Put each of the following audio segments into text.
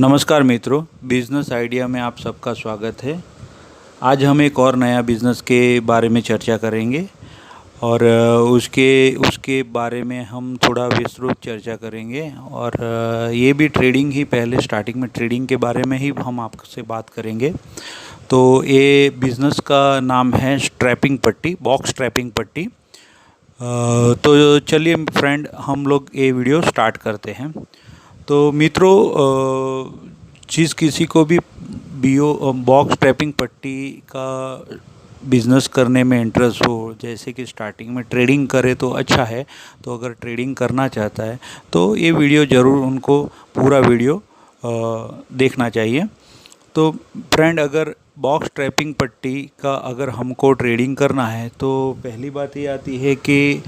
नमस्कार मित्रों, business idea में आप सबका स्वागत है। आज हम एक और नया बिज़नेस के बारे में चर्चा करेंगे और उसके उसके बारे में हम थोड़ा विस्तृत चर्चा करेंगे और ये भी ट्रेडिंग ही पहले स्टार्टिंग में ट्रेडिंग के बारे में ही हम आपसे बात करेंगे। तो ये बिज़नेस का नाम है स्ट्रैपिंग पट्टी, बॉक्स स्ट्रैपिंग पट्टी। तो चलिए फ्रेंड, हम लोग ये वीडियो स्टार्ट करते हैं। तो मित्रों, जिस किसी को भी बॉक्स ट्रैपिंग पट्टी का बिज़नेस करने में इंटरेस्ट हो, जैसे कि स्टार्टिंग में ट्रेडिंग करे तो अच्छा है, तो अगर ट्रेडिंग करना चाहता है तो ये वीडियो ज़रूर उनको पूरा वीडियो देखना चाहिए। तो फ्रेंड, अगर बॉक्स ट्रैपिंग पट्टी का अगर हमको ट्रेडिंग करना है तो पहली बात ये आती है कि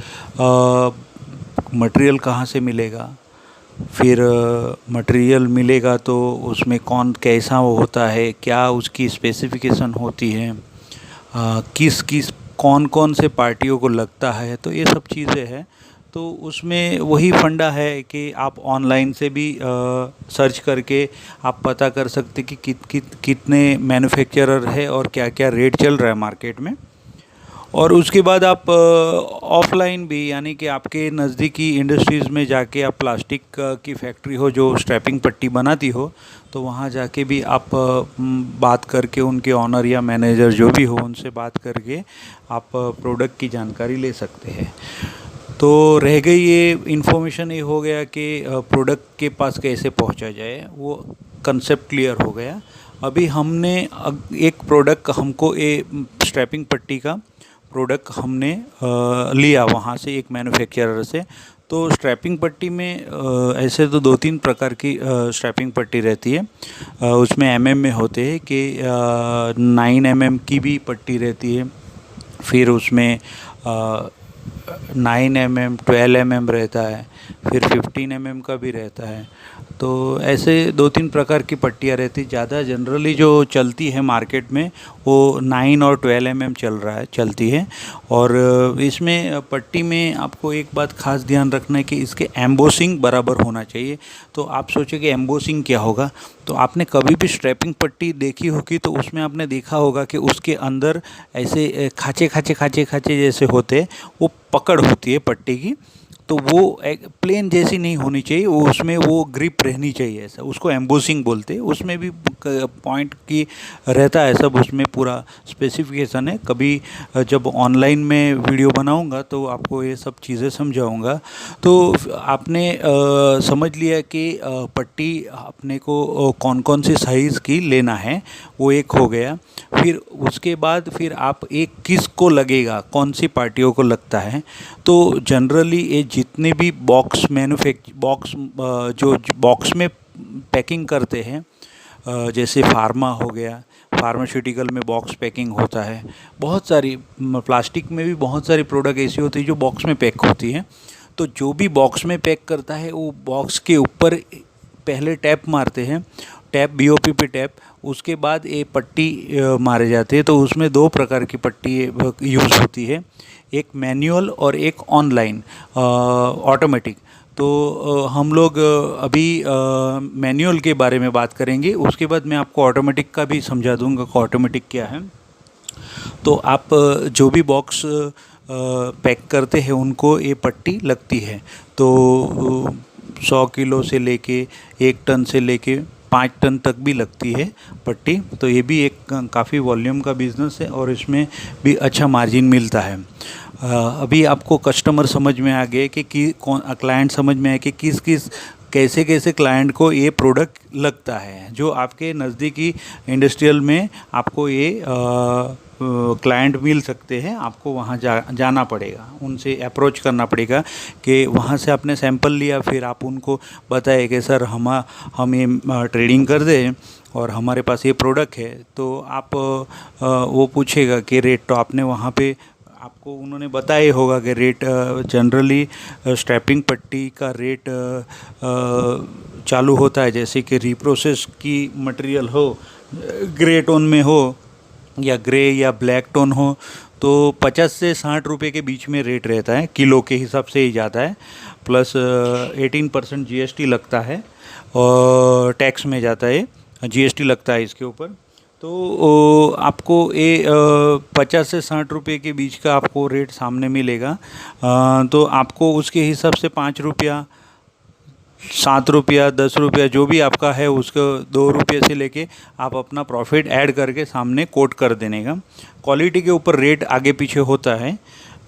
मटेरियल कहाँ से मिलेगा। फिर मटेरियल मिलेगा तो उसमें कौन कैसा वो होता है, क्या उसकी स्पेसिफिकेशन होती है, किस किस कौन कौन से पार्टियों को लगता है, तो ये सब चीज़ें हैं। तो उसमें वही फंडा है कि आप ऑनलाइन से भी सर्च करके आप पता कर सकते कि कितने मैन्युफैक्चरर है और क्या क्या रेट चल रहा है मार्केट में। और उसके बाद आप ऑफलाइन भी, यानी कि आपके नज़दीकी इंडस्ट्रीज़ में जाके, आप प्लास्टिक की फैक्ट्री हो जो स्ट्रैपिंग पट्टी बनाती हो, तो वहाँ जाके भी आप बात करके उनके ऑनर या मैनेजर जो भी हो उनसे बात करके आप प्रोडक्ट की जानकारी ले सकते हैं। तो रह गई ये इन्फॉर्मेशन, ये हो गया कि प्रोडक्ट के पास कैसे पहुँचा जाए, वो कंसेप्ट क्लियर हो गया। अभी हमने एक प्रोडक्ट, हमको ये स्ट्रैपिंग पट्टी का प्रोडक्ट हमने लिया वहाँ से, एक मैन्युफैक्चरर से। तो स्ट्रैपिंग पट्टी में ऐसे तो 2-3 प्रकार की स्ट्रैपिंग पट्टी रहती है। उसमें एमएम में होते हैं कि 9 mm की भी पट्टी रहती है, फिर उसमें 9 mm 12 mm रहता है, फिर 15 mm का भी रहता है। तो ऐसे 2-3 प्रकार की पट्टियाँ रहती। ज़्यादा जनरली जो चलती है मार्केट में वो 9 और 12 mm चलती है। और इसमें पट्टी में आपको एक बात खास ध्यान रखना है कि इसके एम्बोसिंग बराबर होना चाहिए। तो आप सोचो कि एम्बोसिंग क्या होगा, तो आपने कभी भी स्ट्रैपिंग पट्टी देखी होगी तो उसमें आपने देखा होगा कि उसके अंदर ऐसे खाँचे जैसे होते, वो पकड़ होती है पट्टी की। तो वो एक प्लेन जैसी नहीं होनी चाहिए, वो उसमें वो ग्रिप रहनी चाहिए, ऐसा उसको एम्बोसिंग बोलते हैं। उसमें भी पॉइंट की रहता है सब, उसमें पूरा स्पेसिफिकेशन है। कभी जब ऑनलाइन में वीडियो बनाऊंगा तो आपको ये सब चीज़ें समझाऊंगा। तो आपने समझ लिया कि पट्टी अपने को कौन कौन सी साइज़ की लेना है, वो एक हो गया। फिर उसके बाद फिर आप एक किस को लगेगा, कौन सी पार्टियों को लगता है। तो जनरली ये जितने भी बॉक्स जो बॉक्स में पैकिंग करते हैं, जैसे फार्मा हो गया, फार्मास्यूटिकल में बॉक्स पैकिंग होता है, बहुत सारी प्लास्टिक में भी बहुत सारी प्रोडक्ट ऐसी होती है जो बॉक्स में पैक होती है। तो जो भी बॉक्स में पैक करता है वो बॉक्स के ऊपर पहले टैप मारते हैं, टैप बीओपी पे टैप, उसके बाद ये पट्टी मारे जाते हैं। तो उसमें 2 प्रकार की पट्टी यूज़ होती है, एक मैनुअल और एक ऑनलाइन ऑटोमेटिक। तो हम लोग अभी मैनुअल के बारे में बात करेंगे, उसके बाद मैं आपको ऑटोमेटिक का भी समझा दूंगा कि ऑटोमेटिक क्या है। तो आप जो भी बॉक्स पैक करते हैं उनको ये पट्टी लगती है। तो 100 किलो से लेके 1 टन से लेके 5 टन तक भी लगती है पट्टी। तो ये भी एक काफ़ी वॉल्यूम का बिज़नेस है और इसमें भी अच्छा मार्जिन मिलता है। अभी आपको कस्टमर समझ में आ गए कि कौन क्लाइंट समझ में आए कि किस किस कैसे कैसे क्लाइंट को ये प्रोडक्ट लगता है। जो आपके नज़दीकी इंडस्ट्रियल में आपको ये क्लाइंट मिल सकते हैं, आपको वहाँ जाना पड़ेगा, उनसे अप्रोच करना पड़ेगा कि वहाँ से आपने सैंपल लिया, फिर आप उनको बताए कि सर हम ये ट्रेडिंग कर दें और हमारे पास ये प्रोडक्ट है। तो आप वो पूछेगा कि रेट, तो आपने वहाँ पे आपको उन्होंने बताया होगा कि रेट जनरली स्ट्रैपिंग पट्टी का रेट चालू होता है, जैसे कि रिप्रोसेस की मटेरियल हो, ग्रे टोन में हो या ग्रे या ब्लैक टोन हो, तो 50 से 60 रुपये के बीच में रेट रहता है, किलो के हिसाब से ही जाता है। प्लस 18% जीएसटी लगता है। और टैक्स में जाता है, जीएसटी लगता है इसके ऊपर। तो आपको ये 50 से 60 रुपये के बीच का आपको रेट सामने मिलेगा। तो आपको उसके हिसाब से 5 रुपया, 7 रुपया, 10 रुपया जो भी आपका है उसको 2 रुपये से लेके आप अपना प्रॉफिट ऐड करके सामने कोट कर देने का। क्वालिटी के ऊपर रेट आगे पीछे होता है।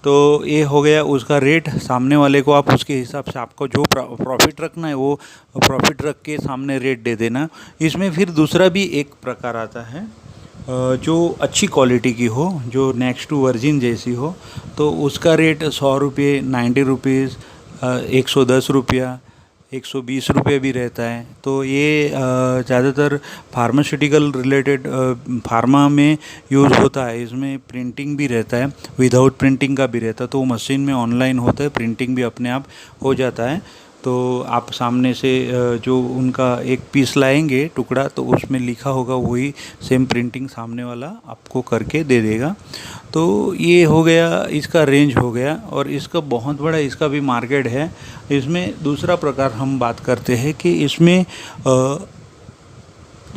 तो ये हो गया उसका रेट, सामने वाले को आप उसके हिसाब से आपको जो प्रॉफिट रखना है वो प्रॉफिट रख के सामने रेट दे देना। इसमें फिर दूसरा भी एक प्रकार आता है जो अच्छी क्वालिटी की हो, जो नेक्स्ट टू वर्जिन जैसी हो, तो उसका रेट 100 रुपये, 90 रुपीज़, 110 रुपया, 120 रुपये भी रहता है। तो ये ज़्यादातर फार्मास्यूटिकल रिलेटेड फार्मा में यूज़ होता है। इसमें प्रिंटिंग भी रहता है, विदाउट प्रिंटिंग का भी रहता है। तो मशीन में ऑनलाइन होता है, प्रिंटिंग भी अपने आप हो जाता है। तो आप सामने से जो उनका एक पीस लाएंगे टुकड़ा, तो उसमें लिखा होगा वही सेम प्रिंटिंग सामने वाला आपको करके दे देगा। तो ये हो गया, इसका रेंज हो गया, और इसका बहुत बड़ा इसका भी मार्केट है। इसमें दूसरा प्रकार हम बात करते हैं कि इसमें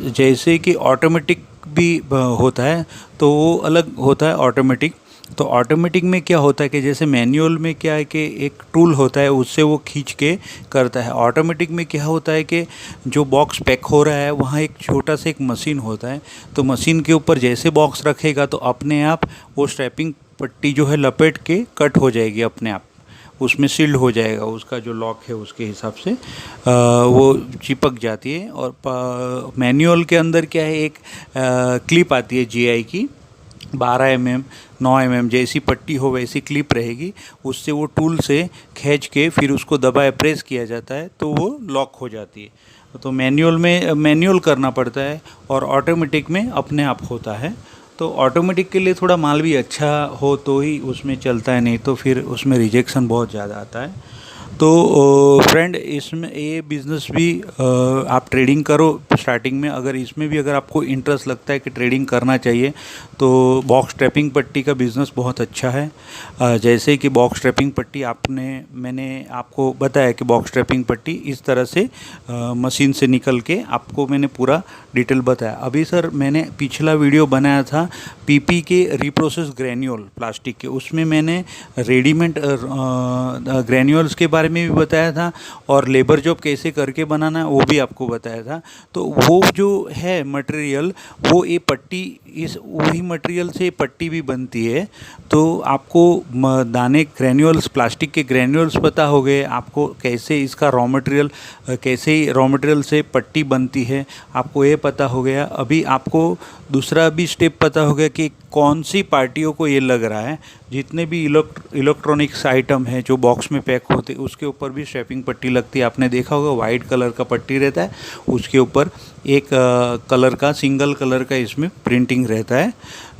जैसे कि ऑटोमेटिक भी होता है, तो वो अलग होता है ऑटोमेटिक। तो ऑटोमेटिक में क्या होता है कि जैसे मैनुअल में क्या है कि एक टूल होता है, उससे वो खींच के करता है। ऑटोमेटिक में क्या होता है कि जो बॉक्स पैक हो रहा है वहाँ एक छोटा सा एक मशीन होता है। तो मशीन के ऊपर जैसे बॉक्स रखेगा तो अपने आप वो स्ट्रैपिंग पट्टी जो है लपेट के कट हो जाएगी, अपने आप उसमें सील्ड हो जाएगा। उसका जो लॉक है उसके हिसाब से वो चिपक जाती है। और मैनुअल के अंदर क्या है, एक क्लिप आती है जीआई की, 12 mm, 9 mm जैसी पट्टी हो वैसी क्लिप रहेगी। उससे वो टूल से खींच के फिर उसको दबाए प्रेस किया जाता है तो वो लॉक हो जाती है। तो मैनुअल में मैनुअल करना पड़ता है, और ऑटोमेटिक में अपने आप होता है। तो ऑटोमेटिक के लिए थोड़ा माल भी अच्छा हो तो ही उसमें चलता है, नहीं तो फिर उसमें रिजेक्शन बहुत ज़्यादा आता है। तो फ्रेंड, इसमें ये बिज़नेस भी आप ट्रेडिंग करो स्टार्टिंग में। अगर इसमें भी अगर आपको इंटरेस्ट लगता है कि ट्रेडिंग करना चाहिए, तो बॉक्स ट्रैपिंग पट्टी का बिज़नेस बहुत अच्छा है। जैसे कि बॉक्स ट्रैपिंग पट्टी मैंने आपको बताया कि बॉक्स ट्रैपिंग पट्टी इस तरह से मशीन से निकल के आपको मैंने पूरा डिटेल बताया। अभी सर मैंने पिछला वीडियो बनाया था पीपी के रिप्रोसेस ग्रैन्यूल प्लास्टिक के, उसमें मैंने रेडीमेड ग्रैन्यूल्स के बारे में भी बताया था, और लेबर जॉब कैसे करके बनाना है वो भी आपको बताया था। तो वो जो है मटेरियल, वो ये पट्टी, इस वही मटेरियल से पट्टी भी बनती है। तो आपको दाने ग्रैन्यूल्स, प्लास्टिक के ग्रैन्यूल्स पता हो गए, आपको कैसे इसका रॉ मटेरियल, कैसे रॉ मटेरियल से पट्टी बनती है आपको ये पता हो गया। अभी आपको दूसरा भी स्टेप पता हो गया कि कौन सी पार्टियों को ये लग रहा है। जितने भी इलेक्ट्रॉनिक्स आइटम है जो बॉक्स में पैक होते, उसके ऊपर भी स्ट्रैपिंग पट्टी लगती है। आपने देखा होगा वाइट कलर का पट्टी रहता है, उसके ऊपर एक कलर का, सिंगल कलर का इसमें प्रिंटिंग रहता है।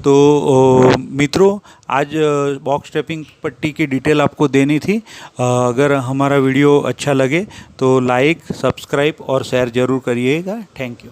तो मित्रों, आज बॉक्स स्ट्रैपिंग पट्टी की डिटेल आपको देनी थी। अगर हमारा वीडियो अच्छा लगे तो लाइक, सब्सक्राइब और शेयर ज़रूर करिएगा। Thank you.